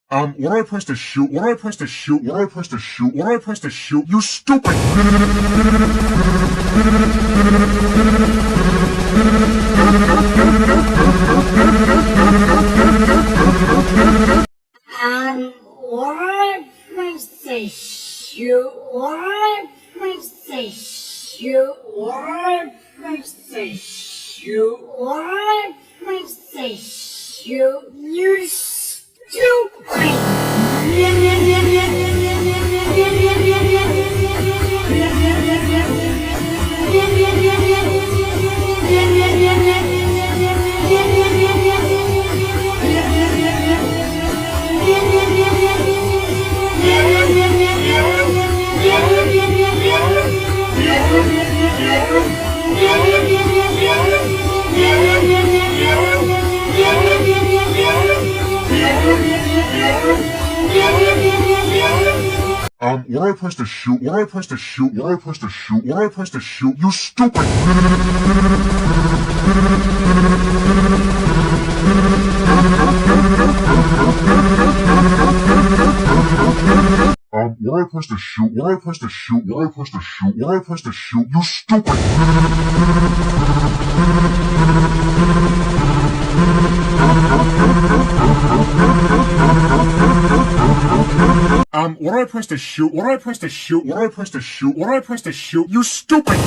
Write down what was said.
What do I press to shoot? What do I press to shoot? What do I press to shoot? What do I press to shoot? You stupid! What I press to shoot? What I press to shoot? What I press to shoot? What I press to shoot? You stupid! What do I press to shoot? What do I press to shoot? What do I press to shoot? What do I press to shoot? You stupid! What do I press to shoot? What do I press to shoot? What do I press to shoot? What do I press to shoot? You stupid! What do I press to shoot? What do I press to shoot? What do I press to shoot? What do I press to shoot? You stupid!